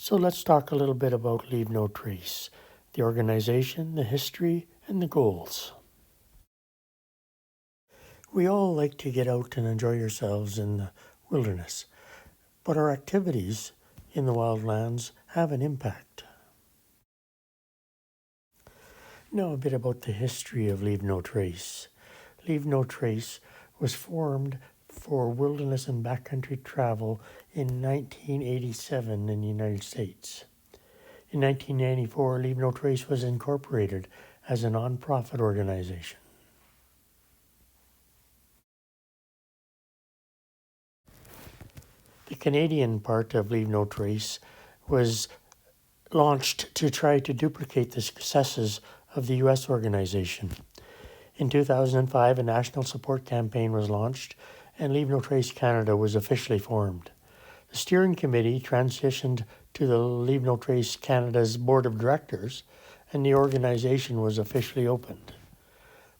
So let's talk a little bit about Leave No Trace, the organization, the history, and the goals. We all like to get out and enjoy ourselves in the wilderness, but our activities in the wildlands have an impact. Now a bit about the history of Leave No Trace. Leave No Trace was formed for wilderness and backcountry travel in 1987 in the United States. In 1994, Leave No Trace was incorporated as a nonprofit organization. The Canadian part of Leave No Trace was launched to try to duplicate the successes of the US organization. In 2005, a national support campaign was launched and Leave No Trace Canada was officially formed. The steering committee transitioned to the Leave No Trace Canada's board of directors and the organization was officially opened.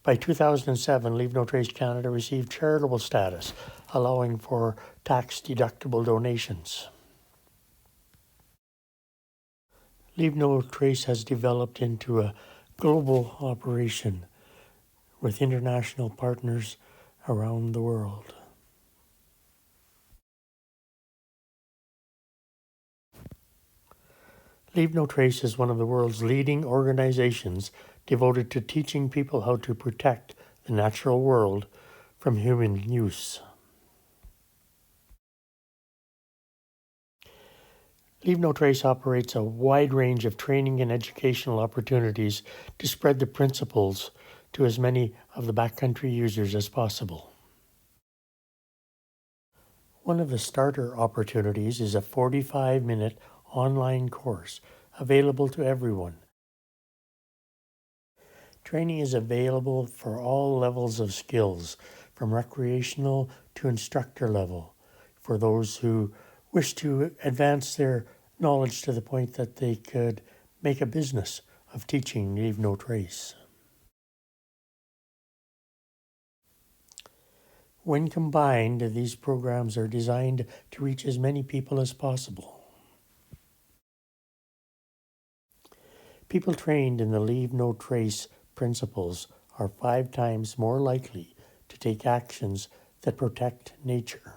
By 2007, Leave No Trace Canada received charitable status, allowing for tax-deductible donations. Leave No Trace has developed into a global operation with international partners around the world. Leave No Trace is one of the world's leading organizations devoted to teaching people how to protect the natural world from human use. Leave No Trace operates a wide range of training and educational opportunities to spread the principles to as many of the backcountry users as possible. One of the starter opportunities is a 45-minute online course available to everyone. Training is available for all levels of skills, from recreational to instructor level, for those who wish to advance their knowledge to the point that they could make a business of teaching Leave No Trace. When combined, these programs are designed to reach as many people as possible. People trained in the Leave No Trace principles are 5 times more likely to take actions that protect nature.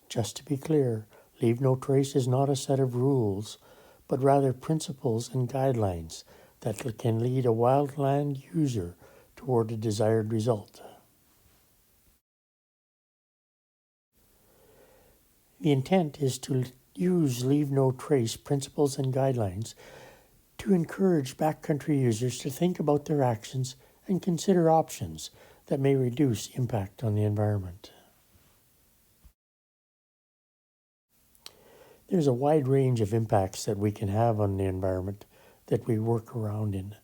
Just to be clear, Leave No Trace is not a set of rules, but rather principles and guidelines that can lead a wildland user toward a desired result. The intent is to use Leave No Trace principles and guidelines to encourage backcountry users to think about their actions and consider options that may reduce impact on the environment. There's a wide range of impacts that we can have on the environment that we work around in,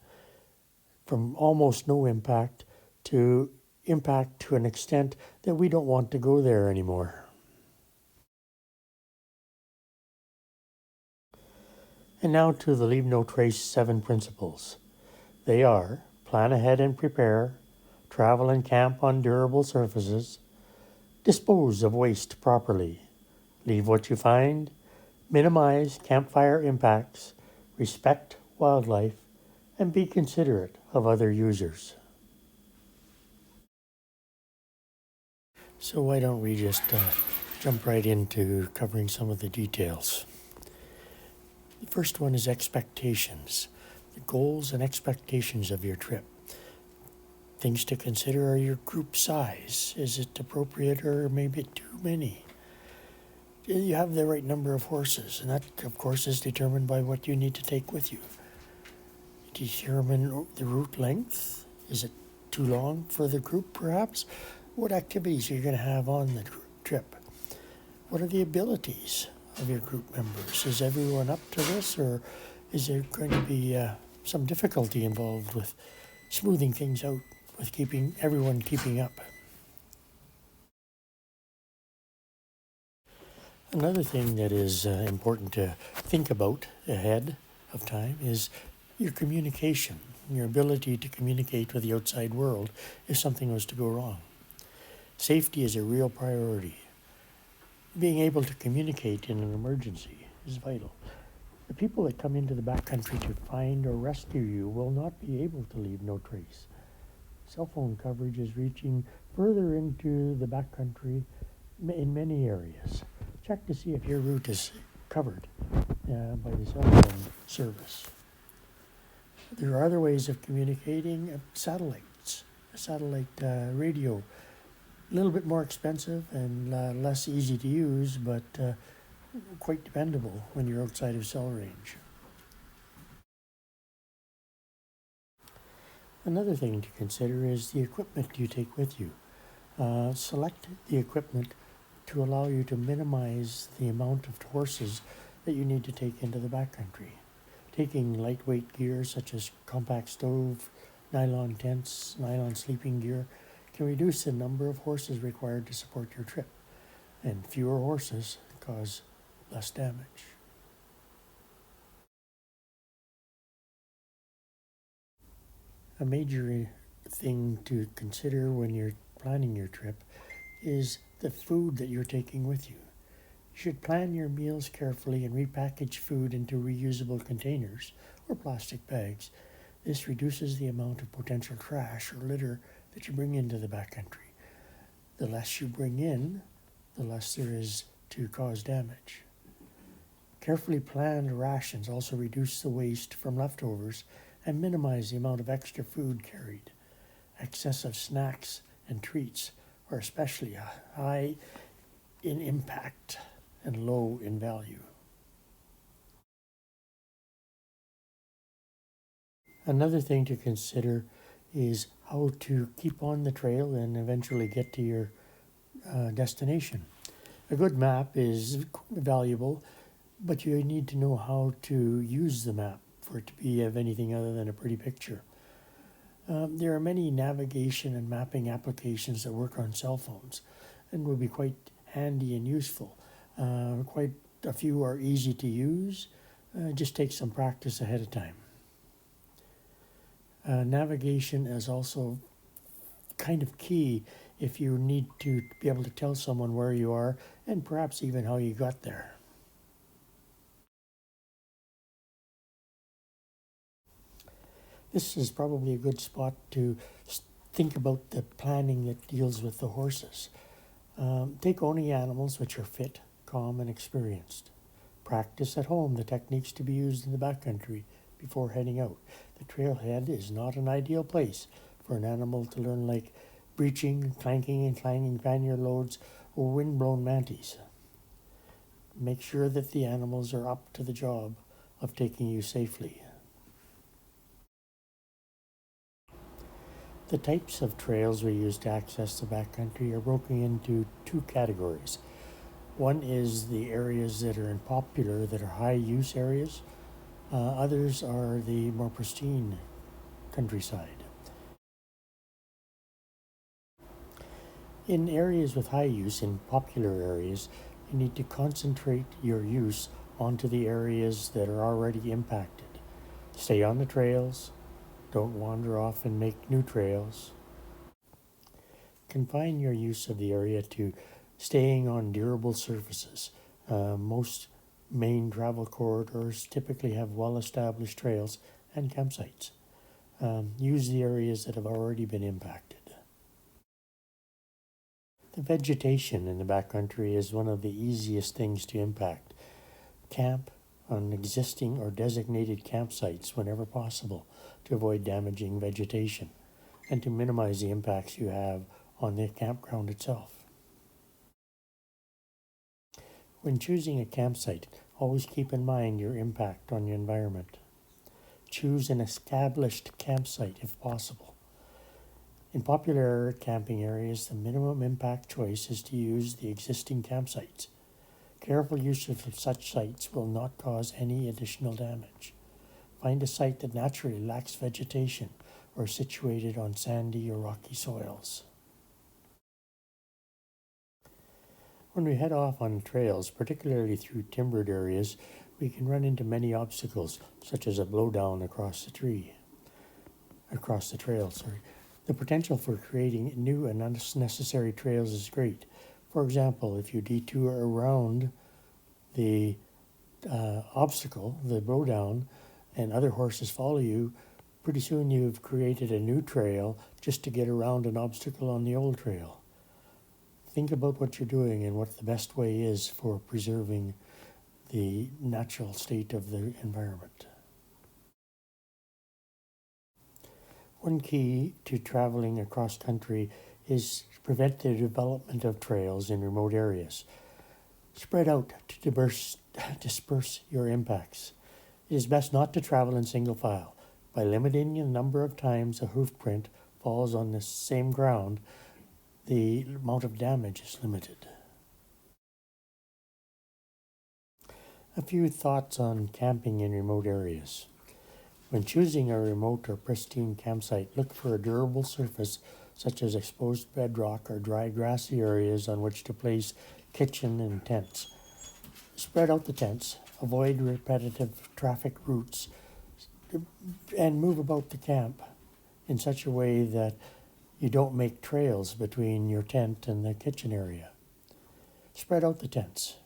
from almost no impact to impact to an extent that we don't want to go there anymore. And now to the Leave No Trace 7 principles. They are: plan ahead and prepare, travel and camp on durable surfaces, dispose of waste properly, leave what you find, minimize campfire impacts, respect wildlife, and be considerate of other users. So why don't we just jump right into covering some of the details. The first one is expectations, the goals and expectations of your trip. Things to consider are your group size. Is it appropriate or maybe too many? Do you have the right number of horses? And that, of course, is determined by what you need to take with you. Determine the route length. Is it too long for the group, perhaps? What activities are you going to have on the trip? What are the abilities of your group members? Is everyone up to this, or is there going to be some difficulty involved with smoothing things out, with everyone keeping up? Another thing that is important to think about ahead of time is your communication, your ability to communicate with the outside world if something was to go wrong. Safety is a real priority. Being able to communicate in an emergency is vital. The people that come into the backcountry to find or rescue you will not be able to leave no trace. Cell phone coverage is reaching further into the backcountry in many areas. Check to see if your route is covered by the cell phone service. There are other ways of communicating. Satellites, satellite radio, a little bit more expensive and less easy to use, but quite dependable when you're outside of cell range. Another thing to consider is the equipment you take with you. Select the equipment to allow you to minimize the amount of horses that you need to take into the backcountry. Taking lightweight gear such as compact stove, nylon tents, nylon sleeping gear can reduce the number of horses required to support your trip, and fewer horses cause less damage. A major thing to consider when you're planning your trip is the food that you're taking with you. You should plan your meals carefully and repackage food into reusable containers or plastic bags. This reduces the amount of potential trash or litter that you bring into the backcountry. The less you bring in, the less there is to cause damage. Carefully planned rations also reduce the waste from leftovers and minimize the amount of extra food carried. Excessive snacks and treats are especially high in impact and low in value. Another thing to consider is how to keep on the trail and eventually get to your destination. A good map is valuable, but you need to know how to use the map for it to be of anything other than a pretty picture. There are many navigation and mapping applications that work on cell phones and will be quite handy and useful. Quite a few are easy to use. Just take some practice ahead of time. Navigation is also kind of key if you need to be able to tell someone where you are and perhaps even how you got there. This is probably a good spot to think about the planning that deals with the horses. Take only animals which are fit, calm, and experienced. Practice at home the techniques to be used in the backcountry before heading out. The trailhead is not an ideal place for an animal to learn like breeching, clanking, and clanging pannier loads or wind-blown manties. Make sure that the animals are up to the job of taking you safely. The types of trails we use to access the backcountry are broken into two categories. One is the areas that are popular, that are high use areas. Others are the more pristine countryside. In areas with high use, in popular areas, you need to concentrate your use onto the areas that are already impacted. Stay on the trails. Don't wander off and make new trails. Confine your use of the area to staying on durable surfaces. Most main travel corridors typically have well-established trails and campsites. Use the areas that have already been impacted. The vegetation in the backcountry is one of the easiest things to impact. Camp on existing or designated campsites whenever possible to avoid damaging vegetation and to minimize the impacts you have on the campground itself. When choosing a campsite, always keep in mind your impact on the environment. Choose an established campsite if possible. In popular camping areas, the minimum impact choice is to use the existing campsites. Careful use of such sites will not cause any additional damage. Find a site that naturally lacks vegetation or is situated on sandy or rocky soils. When we head off on trails, particularly through timbered areas, we can run into many obstacles, such as a blowdown across the trail. The potential for creating new and unnecessary trails is great. For example, if you detour around the obstacle, the blowdown, and other horses follow you, pretty soon you've created a new trail just to get around an obstacle on the old trail. Think about what you're doing and what the best way is for preserving the natural state of the environment. One key to traveling across country is to prevent the development of trails in remote areas. Spread out to disperse your impacts. It is best not to travel in single file. By limiting the number of times a hoof print falls on the same ground, the amount of damage is limited. A few thoughts on camping in remote areas. When choosing a remote or pristine campsite, look for a durable surface such as exposed bedrock or dry grassy areas on which to place kitchen and tents. Spread out the tents, avoid repetitive traffic routes, and move about the camp in such a way that you don't make trails between your tent and the kitchen area. Spread out the tents.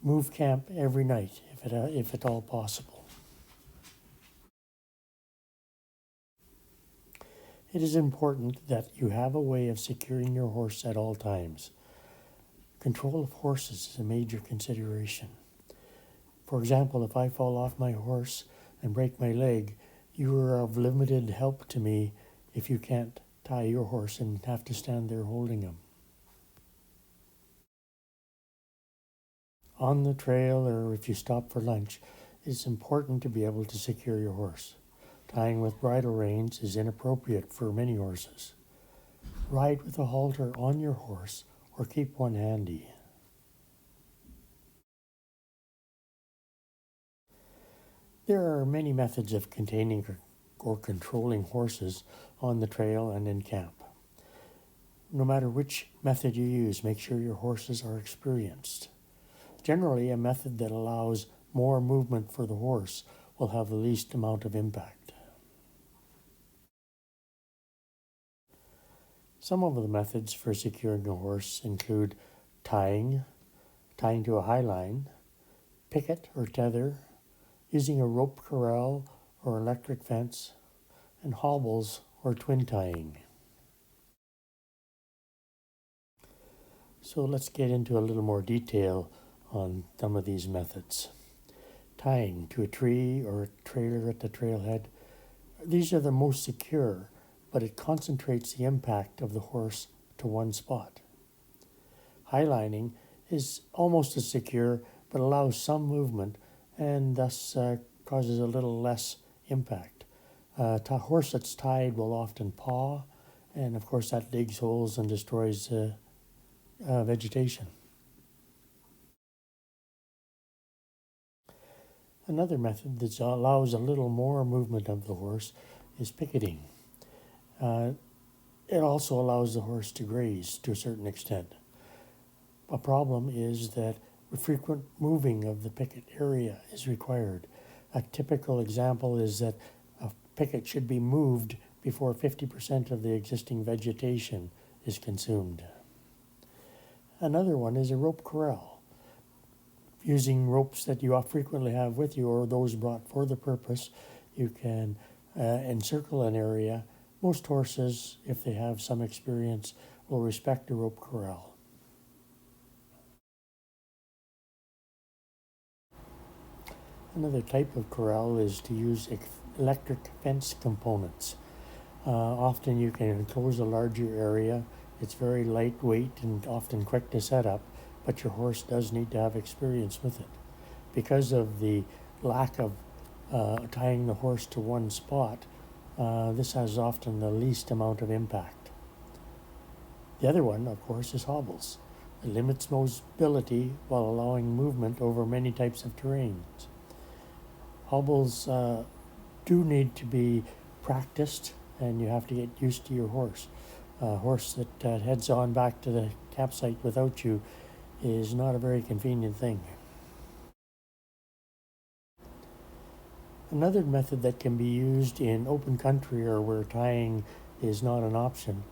Move camp every night if at all possible. It is important that you have a way of securing your horse at all times. Control of horses is a major consideration. For example, if I fall off my horse and break my leg, you are of limited help to me if you can't tie your horse and have to stand there holding him. On the trail, or if you stop for lunch, it's important to be able to secure your horse. Tying with bridle reins is inappropriate for many horses. Ride with a halter on your horse or keep one handy. There are many methods of containing or controlling horses on the trail and in camp. No matter which method you use, make sure your horses are experienced. Generally, a method that allows more movement for the horse will have the least amount of impact. Some of the methods for securing a horse include tying to a high line, picket or tether, using a rope corral or electric fence, and hobbles or twin tying. So let's get into a little more detail on some of these methods. Tying to a tree or a trailer at the trailhead. These are the most secure, but it concentrates the impact of the horse to one spot. Highlining is almost as secure, but allows some movement and thus causes a little less impact. A horse that's tied will often paw, and of course that digs holes and destroys vegetation. Another method that allows a little more movement of the horse is picketing. It also allows the horse to graze to a certain extent. A problem is that frequent moving of the picket area is required. A typical example is that a picket should be moved before 50% of the existing vegetation is consumed. Another one is a rope corral. Using ropes that you frequently have with you or those brought for the purpose, you can encircle an area. Most horses, if they have some experience, will respect a rope corral. Another type of corral is to use electric fence components. Often you can enclose a larger area. It's very lightweight and often quick to set up, but your horse does need to have experience with it. Because of the lack of tying the horse to one spot, this has often the least amount of impact. The other one, of course, is hobbles. It limits mobility while allowing movement over many types of terrains. Hobbles do need to be practiced, and you have to get used to your horse. A horse that heads on back to the campsite without you is not a very convenient thing. Another method that can be used in open country or where tying is not an option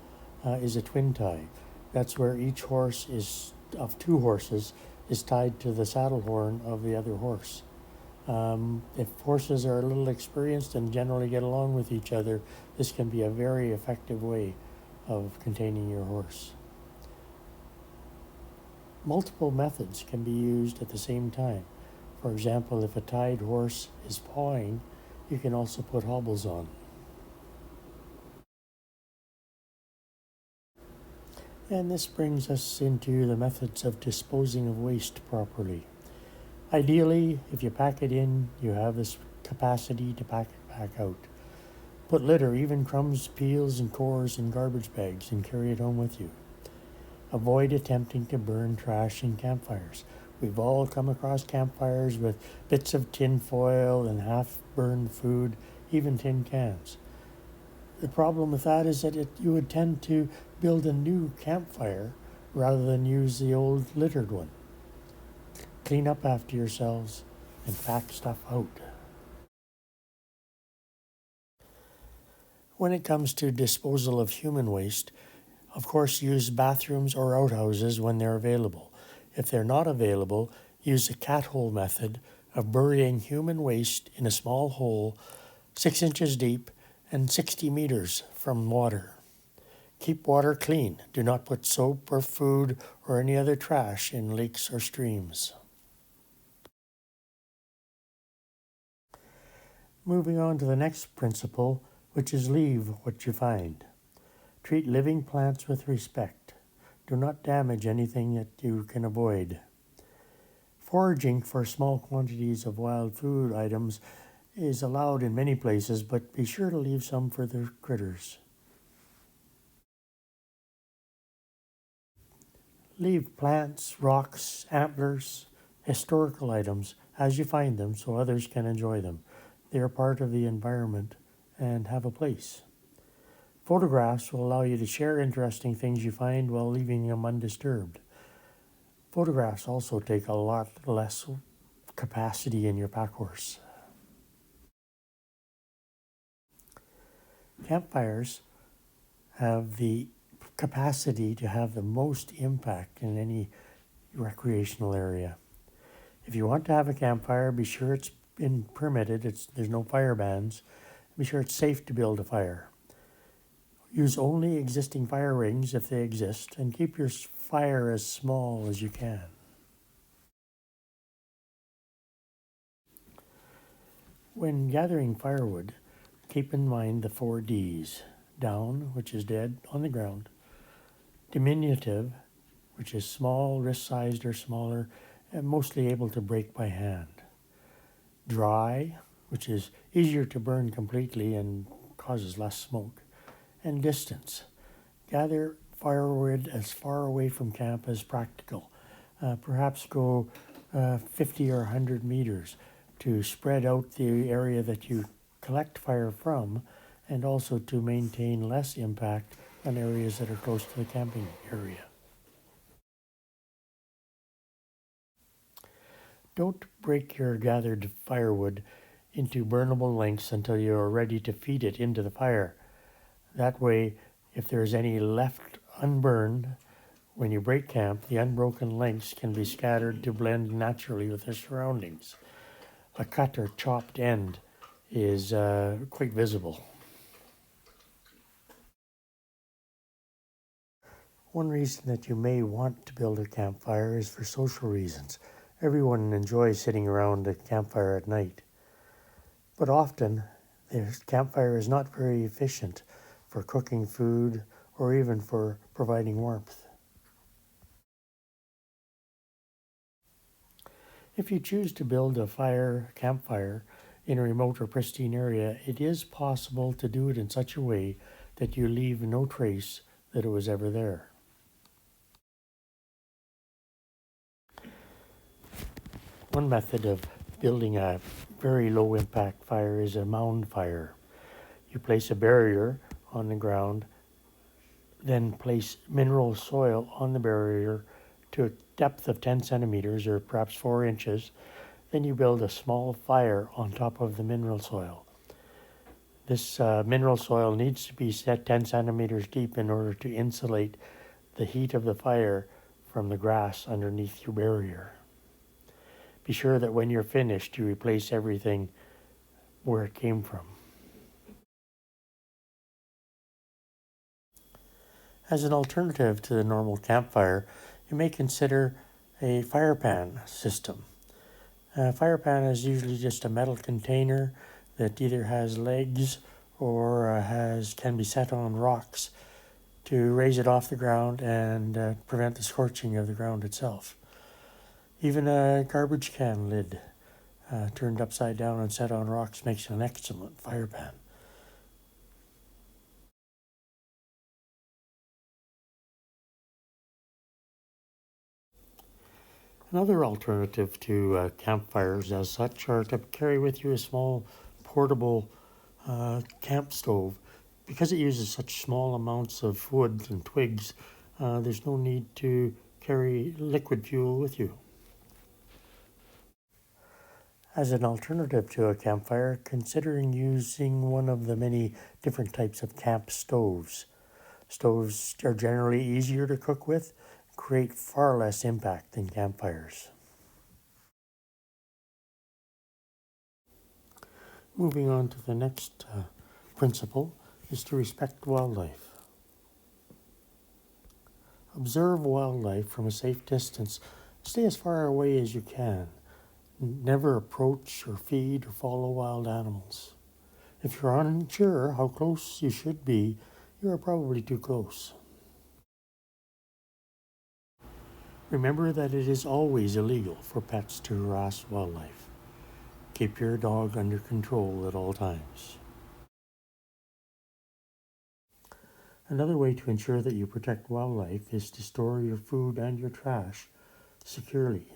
is a twin tie. That's where each horse is of two horses is tied to the saddle horn of the other horse. If horses are a little experienced and generally get along with each other, this can be a very effective way of containing your horse. Multiple methods can be used at the same time. For example, if a tied horse is pawing, you can also put hobbles on. And this brings us into the methods of disposing of waste properly. Ideally, if you pack it in, you have this capacity to pack it back out. Put litter, even crumbs, peels, and cores in garbage bags and carry it home with you. Avoid attempting to burn trash in campfires. We've all come across campfires with bits of tin foil and half-burned food, even tin cans. The problem with that is that you would tend to build a new campfire rather than use the old littered one. Clean up after yourselves and pack stuff out. When it comes to disposal of human waste, of course, use bathrooms or outhouses when they're available. If they're not available, use the cat hole method of burying human waste in a small hole 6 inches deep and 60 meters from water. Keep water clean. Do not put soap or food or any other trash in lakes or streams. Moving on to the next principle, which is leave what you find. Treat living plants with respect. Do not damage anything that you can avoid. Foraging for small quantities of wild food items is allowed in many places, but be sure to leave some for the critters. Leave plants, rocks, antlers, historical items as you find them so others can enjoy them. They are part of the environment and have a place. Photographs will allow you to share interesting things you find while leaving them undisturbed. Photographs also take a lot less capacity in your pack horse. Campfires have the capacity to have the most impact in any recreational area. If you want to have a campfire, be sure it's been permitted, there's no fire bans. Be sure it's safe to build a fire. Use only existing fire rings if they exist, and keep your fire as small as you can. When gathering firewood, keep in mind the 4 Ds. Down, which is dead, on the ground. Diminutive, which is small, wrist-sized or smaller, and mostly able to break by hand. Dry, which is easier to burn completely and causes less smoke. And distance. Gather firewood as far away from camp as practical. Perhaps go 50 or 100 meters to spread out the area that you collect fire from, and also to maintain less impact on areas that are close to the camping area. Don't break your gathered firewood into burnable lengths until you are ready to feed it into the fire. That way, if there is any left unburned, when you break camp, the unbroken lengths can be scattered to blend naturally with their surroundings. A cut or chopped end is quite visible. One reason that you may want to build a campfire is for social reasons. Everyone enjoys sitting around a campfire at night. But often, the campfire is not very efficient for cooking food or even for providing warmth. If you choose to build a campfire in a remote or pristine area, it is possible to do it in such a way that you leave no trace that it was ever there. One method of building a very low impact fire is a mound fire. You place a barrier on the ground, then place mineral soil on the barrier to a depth of 10 centimeters or perhaps 4 inches. Then you build a small fire on top of the mineral soil. This mineral soil needs to be set 10 centimeters deep in order to insulate the heat of the fire from the grass underneath your barrier. Be sure that when you're finished, you replace everything where it came from. As an alternative to the normal campfire, you may consider a fire pan system. A fire pan is usually just a metal container that either has legs or can be set on rocks to raise it off the ground and prevent the scorching of the ground itself. Even a garbage can lid turned upside down and set on rocks makes an excellent fire pan. Another alternative to campfires as such are to carry with you a small portable camp stove. Because it uses such small amounts of wood and twigs, there's no need to carry liquid fuel with you. As an alternative to a campfire, considering using one of the many different types of camp stoves. Stoves are generally easier to cook with, create far less impact than campfires. Moving on to the next principle is to respect wildlife. Observe wildlife from a safe distance. Stay as far away as you can. Never approach or feed or follow wild animals. If you're unsure how close you should be, you are probably too close. Remember that it is always illegal for pets to harass wildlife. Keep your dog under control at all times. Another way to ensure that you protect wildlife is to store your food and your trash securely.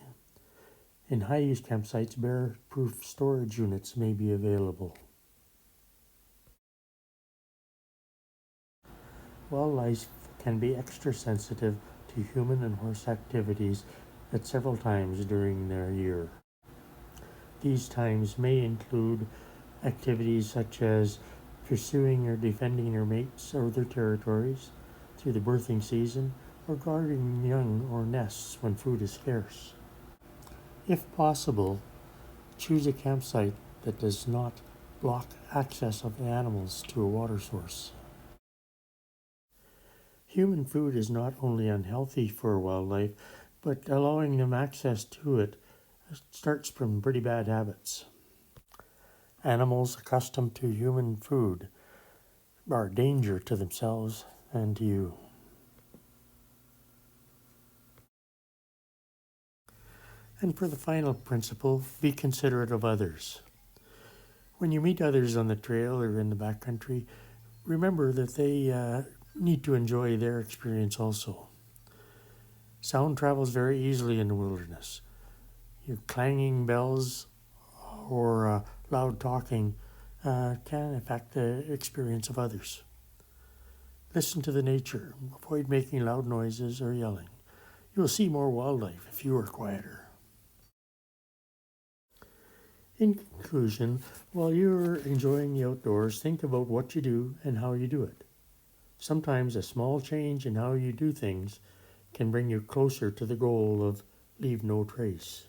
In high-use campsites, bear-proof storage units may be available. Wildlife can be extra sensitive to human and horse activities at several times during their year. These times may include activities such as pursuing or defending their mates or their territories through the birthing season, or guarding young or nests when food is scarce. If possible, choose a campsite that does not block access of the animals to a water source. Human food is not only unhealthy for wildlife, but allowing them access to it starts from pretty bad habits. Animals accustomed to human food are a danger to themselves and to you. And for the final principle, be considerate of others. When you meet others on the trail or in the backcountry, remember that they need to enjoy their experience also. Sound travels very easily in the wilderness. Your clanging bells or loud talking can affect the experience of others. Listen to the nature. Avoid making loud noises or yelling. You will see more wildlife if you are quieter. In conclusion, while you're enjoying the outdoors, think about what you do and how you do it. Sometimes a small change in how you do things can bring you closer to the goal of leave no trace.